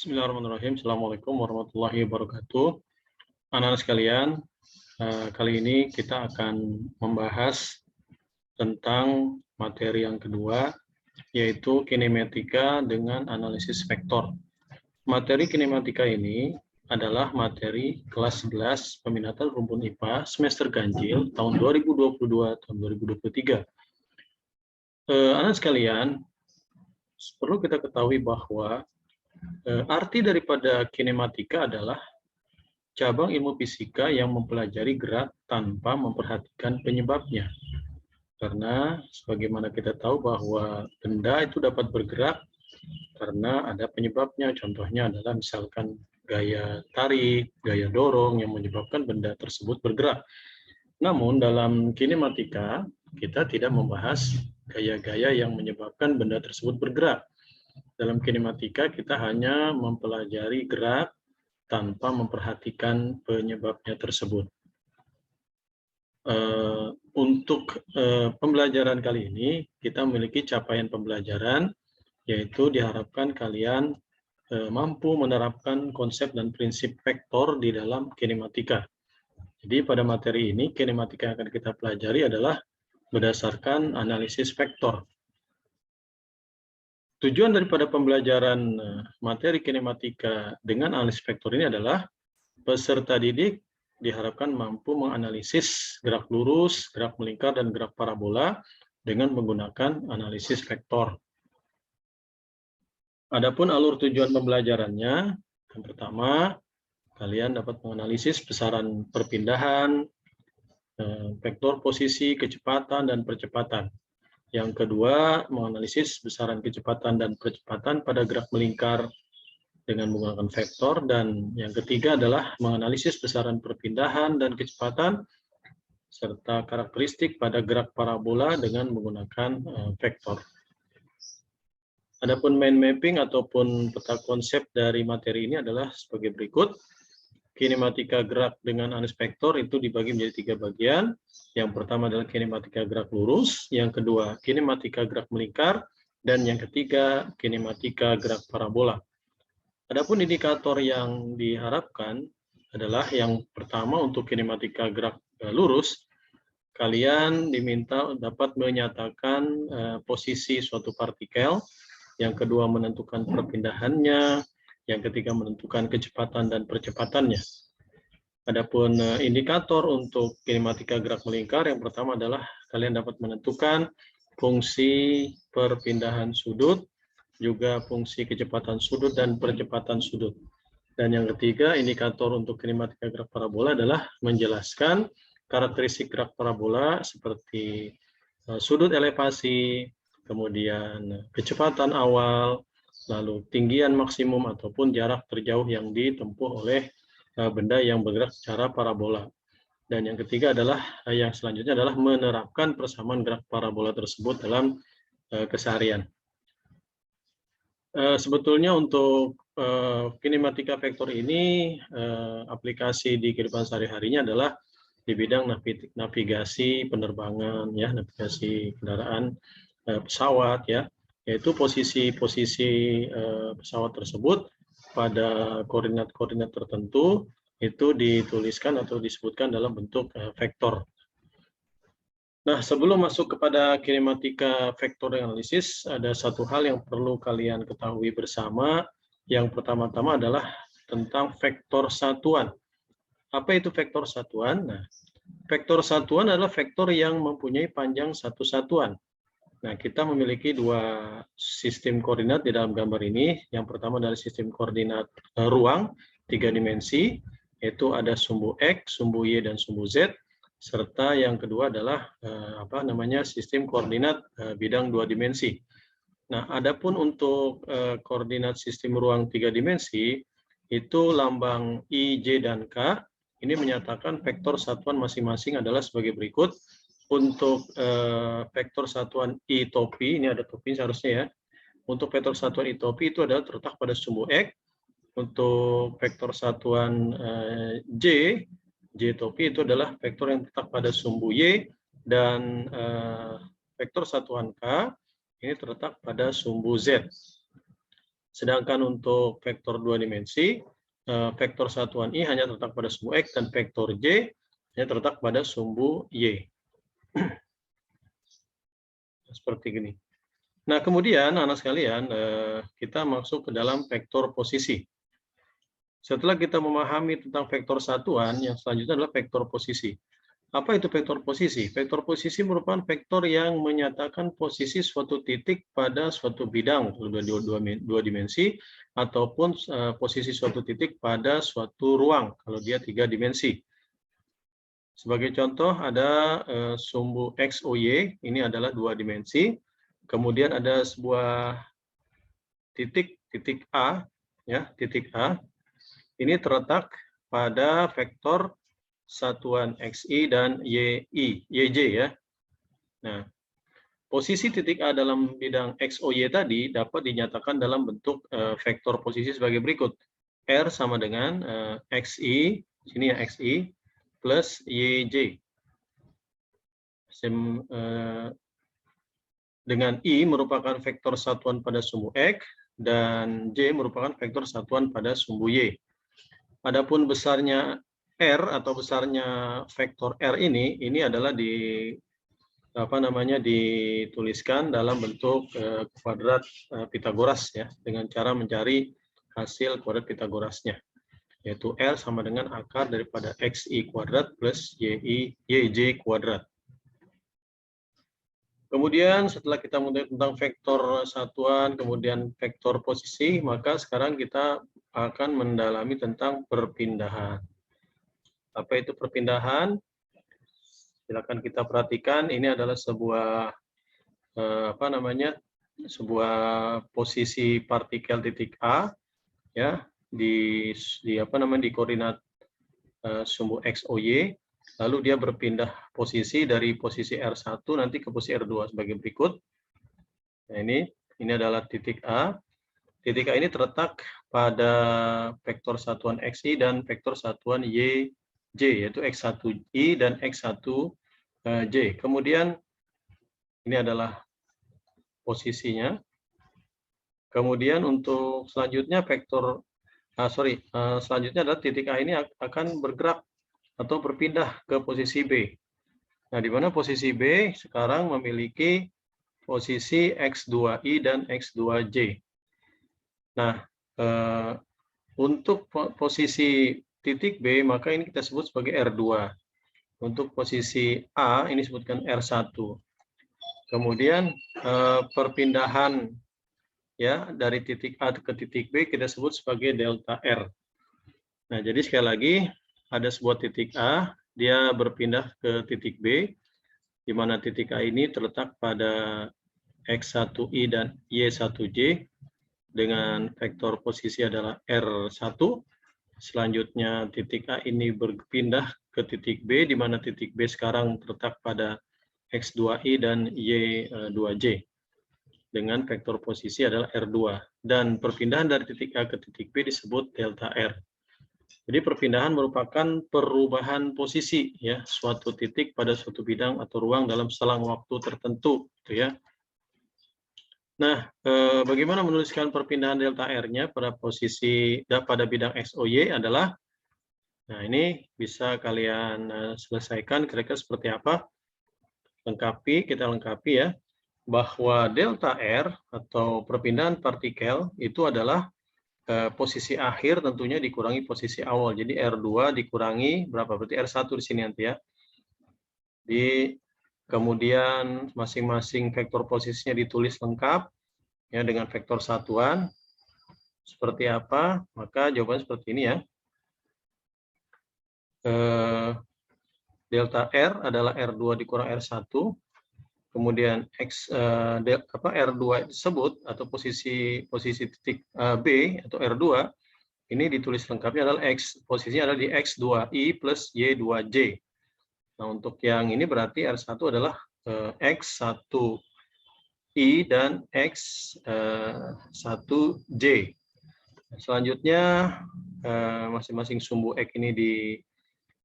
Bismillahirrahmanirrahim. Assalamualaikum warahmatullahi wabarakatuh. Anak-anak sekalian, kali ini kita akan membahas tentang materi yang kedua, yaitu kinematika dengan analisis vektor. Materi kinematika ini adalah materi kelas 11 peminatan rumpun IPA semester ganjil tahun 2022 tahun 2023. Anak sekalian, perlu kita ketahui bahwa arti daripada kinematika adalah cabang ilmu fisika yang mempelajari gerak tanpa memperhatikan penyebabnya. Karena sebagaimana kita tahu bahwa benda itu dapat bergerak karena ada penyebabnya. Contohnya adalah misalkan gaya tarik, gaya dorong yang menyebabkan benda tersebut bergerak. Namun dalam kinematika kita tidak membahas gaya-gaya yang menyebabkan benda tersebut bergerak. Dalam kinematika kita hanya mempelajari gerak tanpa memperhatikan penyebabnya tersebut. Untuk pembelajaran kali ini, kita memiliki capaian pembelajaran, yaitu diharapkan kalian mampu menerapkan konsep dan prinsip vektor di dalam kinematika. Jadi pada materi ini, kinematika yang akan kita pelajari adalah berdasarkan analisis vektor. Tujuan daripada pembelajaran materi kinematika dengan analisis vektor ini adalah peserta didik diharapkan mampu menganalisis gerak lurus, gerak melingkar, dan gerak parabola dengan menggunakan analisis vektor. Adapun alur tujuan pembelajarannya, yang pertama, kalian dapat menganalisis besaran perpindahan, vektor posisi, kecepatan, dan percepatan. Yang kedua, menganalisis besaran kecepatan dan percepatan pada gerak melingkar dengan menggunakan vektor. Dan yang ketiga adalah menganalisis besaran perpindahan dan kecepatan serta karakteristik pada gerak parabola dengan menggunakan vektor. Adapun mind mapping ataupun peta konsep dari materi ini adalah sebagai berikut. Kinematika gerak dengan analisis vektor itu dibagi menjadi 3 bagian. Yang pertama adalah kinematika gerak lurus, yang kedua kinematika gerak melingkar, dan yang ketiga kinematika gerak parabola. Adapun indikator yang diharapkan adalah yang pertama untuk kinematika gerak lurus, kalian diminta dapat menyatakan posisi suatu partikel, yang kedua menentukan perpindahannya, yang ketiga menentukan kecepatan dan percepatannya. Adapun indikator untuk kinematika gerak melingkar, yang pertama adalah kalian dapat menentukan fungsi perpindahan sudut, juga fungsi kecepatan sudut dan percepatan sudut. Dan yang ketiga, indikator untuk kinematika gerak parabola adalah menjelaskan karakteristik gerak parabola seperti sudut elevasi, kemudian kecepatan awal, lalu tinggian maksimum ataupun jarak terjauh yang ditempuh oleh benda yang bergerak secara parabola. Dan yang ketiga adalah yang selanjutnya adalah menerapkan persamaan gerak parabola tersebut dalam keseharian. Sebetulnya untuk kinematika vektor ini aplikasi di kehidupan sehari-harinya adalah di bidang navigasi penerbangan, ya, navigasi kendaraan pesawat, ya, yaitu posisi-posisi pesawat tersebut pada koordinat-koordinat tertentu itu dituliskan atau disebutkan dalam bentuk vektor. Nah, sebelum masuk kepada kinematika vektor analisis, ada satu hal yang perlu kalian ketahui bersama. Yang pertama-tama adalah tentang vektor satuan. Apa itu vektor satuan? Nah, vektor satuan adalah vektor yang mempunyai panjang satu satuan. Nah, kita memiliki 2 sistem koordinat di dalam gambar ini. Yang pertama adalah sistem koordinat ruang 3 dimensi, yaitu ada sumbu X, sumbu Y, dan sumbu Z. Serta yang kedua adalah sistem koordinat bidang 2 dimensi. Nah, adapun untuk koordinat sistem ruang 3 dimensi, itu lambang I, J, dan K. Ini menyatakan vektor satuan masing-masing adalah sebagai berikut. Untuk vektor satuan I topi, ini ada topi seharusnya, ya. Untuk vektor satuan I topi itu adalah terletak pada sumbu X. Untuk vektor satuan J topi itu adalah vektor yang terletak pada sumbu Y, dan vektor satuan K ini terletak pada sumbu Z. Sedangkan untuk vektor 2 dimensi, vektor satuan I hanya terletak pada sumbu X dan vektor J hanya terletak pada sumbu Y. Seperti gini. Nah, kemudian anak sekalian, kita masuk ke dalam vektor posisi. Setelah kita memahami tentang vektor satuan, yang selanjutnya adalah vektor posisi. Apa itu vektor posisi? Vektor posisi merupakan vektor yang menyatakan posisi suatu titik pada suatu bidang, dua dimensi, ataupun posisi suatu titik pada suatu ruang, kalau dia 3 dimensi. Sebagai contoh, ada sumbu XOY, ini adalah 2 dimensi. Kemudian ada sebuah titik A, ya, titik A. Ini terletak pada vektor satuan XI dan YJ ya. Nah, posisi titik A dalam bidang XOY tadi dapat dinyatakan dalam bentuk vektor posisi sebagai berikut. R sama dengan XI, sini ya XI, plus YJ. Dengan I merupakan vektor satuan pada sumbu X, dan J merupakan vektor satuan pada sumbu Y. Adapun besarnya R atau besarnya vektor R ini adalah dituliskan dalam bentuk kuadrat Pitagoras ya, dengan cara mencari hasil kuadrat Pitagorasnya, yaitu R sama dengan akar daripada XI kuadrat plus YJ kuadrat. Kemudian setelah kita mengetahui tentang vektor satuan, kemudian vektor posisi, maka sekarang kita akan mendalami tentang perpindahan. Apa itu perpindahan? Silakan kita perhatikan. Ini adalah sebuah sebuah posisi partikel titik A, ya, di koordinat sumbu XOY. Lalu dia berpindah posisi dari posisi R1 nanti ke posisi R2 sebagai berikut. Nah, ini adalah titik A. Titik A ini terletak pada vektor satuan XI dan vektor satuan YJ, yaitu X1I dan X1J. Kemudian ini adalah posisinya. Kemudian untuk selanjutnya selanjutnya adalah titik A ini akan bergerak atau berpindah ke posisi B. Nah, di mana posisi B sekarang memiliki posisi X2I dan X2J. Nah, untuk posisi titik B, maka ini kita sebut sebagai R2. Untuk posisi A, ini disebutkan R1. Kemudian perpindahan ya dari titik A ke titik B kita sebut sebagai delta R. Nah, jadi sekali lagi, ada sebuah titik A, dia berpindah ke titik B, di mana titik A ini terletak pada X1I dan Y1J dengan vektor posisi adalah R1. Selanjutnya titik A ini berpindah ke titik B, di mana titik B sekarang terletak pada X2I dan Y2J dengan vektor posisi adalah R2. Dan perpindahan dari titik A ke titik B disebut delta R. Jadi perpindahan merupakan perubahan posisi ya suatu titik pada suatu bidang atau ruang dalam selang waktu tertentu, gitu ya. Nah, bagaimana menuliskan perpindahan delta R-nya pada bidang XOY adalah, nah ini bisa kalian selesaikan kira-kira seperti apa. Kita lengkapi ya, bahwa delta R atau perpindahan partikel itu adalah posisi akhir tentunya dikurangi posisi awal. Jadi R2 dikurangi berapa? Berarti R1 di sini nanti ya. Kemudian masing-masing vektor posisinya ditulis lengkap ya dengan vektor satuan. Seperti apa? Maka jawabannya seperti ini ya. Delta R adalah R2 dikurang R1. Kemudian R2 tersebut atau posisi titik B atau R2 ini ditulis lengkapnya adalah posisinya adalah di X2I plus Y2J. Nah, untuk yang ini berarti R1 adalah X1I dan X1J. Selanjutnya masing-masing sumbu X ini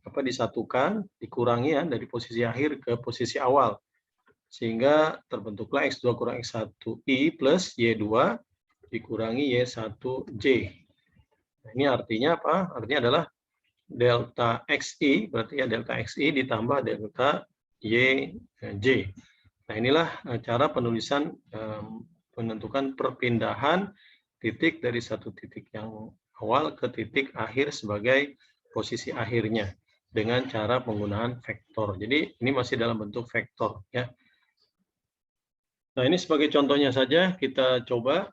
disatukan, dikurangi ya dari posisi akhir ke posisi awal. Sehingga terbentuklah X2 kurang X1I plus Y2 dikurangi Y1J. Nah, ini artinya apa? Artinya adalah delta XI, berarti ya delta XI ditambah delta YJ. Nah, inilah cara penulisan menentukan perpindahan titik dari satu titik yang awal ke titik akhir sebagai posisi akhirnya dengan cara penggunaan vektor. Jadi ini masih dalam bentuk vektor ya. Nah, ini sebagai contohnya saja kita coba.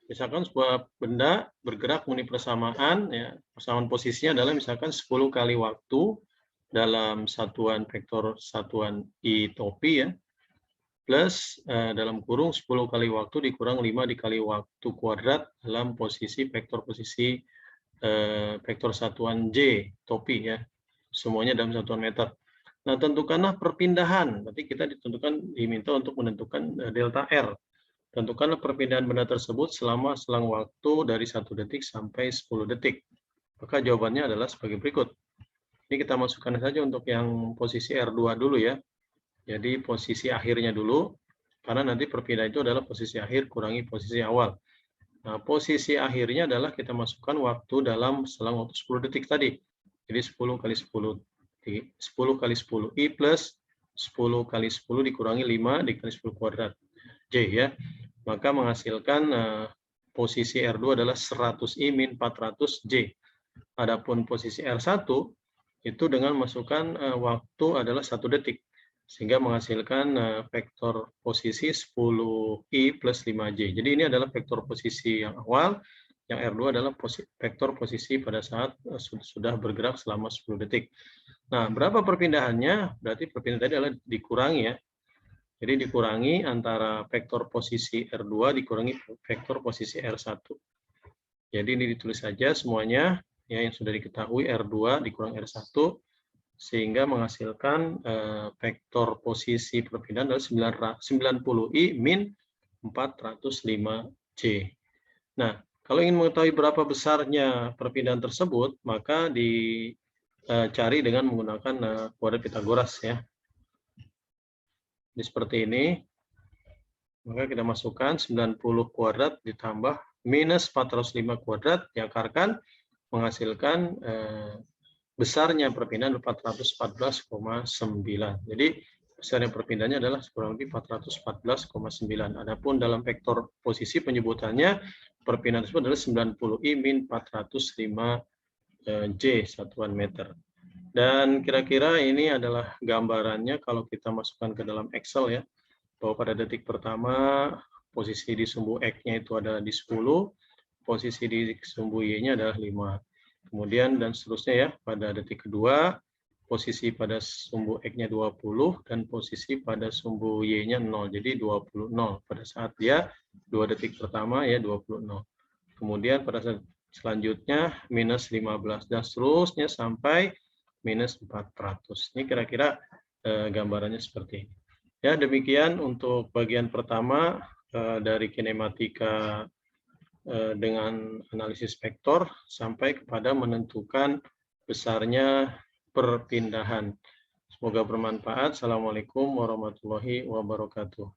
Misalkan sebuah benda bergerak mengenai persamaan, ya, persamaan posisinya adalah misalkan 10 kali waktu dalam satuan vektor satuan I topi ya, plus dalam kurung 10 kali waktu dikurang 5 dikali waktu kuadrat dalam posisi vektor posisi vektor satuan J topi ya, semuanya dalam satuan meter. Nah, tentukanlah perpindahan, berarti kita diminta untuk menentukan delta R. Tentukanlah perpindahan benda tersebut selama selang waktu dari 1 detik sampai 10 detik. Maka jawabannya adalah sebagai berikut. Ini kita masukkan saja untuk yang posisi R2 dulu ya. Jadi posisi akhirnya dulu, karena nanti perpindahan itu adalah posisi akhir kurangi posisi awal. Nah, posisi akhirnya adalah kita masukkan waktu dalam selang waktu 10 detik tadi. Jadi 10 kali 10, 10 kali 10 I plus 10 kali 10 dikurangi 5 dikali 10 kuadrat. J ya, maka menghasilkan posisi R2 adalah 100I min 400J. Adapun posisi R1 itu dengan masukkan waktu adalah 1 detik, sehingga menghasilkan vektor posisi 10I plus 5J. Jadi ini adalah vektor posisi yang awal, yang R2 adalah vektor posisi pada saat sudah bergerak selama 10 detik. Nah, berapa perpindahannya? Berarti perpindahan tadi adalah dikurangi ya. Jadi dikurangi antara vektor posisi R2 dikurangi vektor posisi R1. Jadi ini ditulis saja semuanya ya yang sudah diketahui R2 dikurang R1 sehingga menghasilkan vektor posisi perpindahan adalah 90I min 405J. Nah, kalau ingin mengetahui berapa besarnya perpindahan tersebut, maka dicari dengan menggunakan kuadrat Pitagoras ya. Jadi seperti ini, maka kita masukkan 90 kuadrat ditambah minus 405 kuadrat, diakarkan, menghasilkan besarnya perpindahan 414,9. Jadi besarnya perpindahannya adalah kurang lebih 414,9. Adapun dalam vektor posisi penyebutannya, perpindahan tersebut adalah 90I min 405J satuan meter. Dan kira-kira ini adalah gambarannya kalau kita masukkan ke dalam Excel ya, bahwa pada detik pertama posisi di sumbu X-nya itu adalah di 10, posisi di sumbu Y-nya adalah 5. Kemudian dan seterusnya ya, pada detik kedua posisi pada sumbu X-nya 20 dan posisi pada sumbu Y-nya 0. Jadi 20 0 pada saat dia 2 detik pertama ya 20 0. Kemudian pada saat selanjutnya minus 15 dan seterusnya sampai minus 400. Ini kira-kira gambarannya seperti ini. Ya, demikian untuk bagian pertama dari kinematika dengan analisis vektor sampai kepada menentukan besarnya perpindahan. Semoga bermanfaat. Assalamualaikum warahmatullahi wabarakatuh.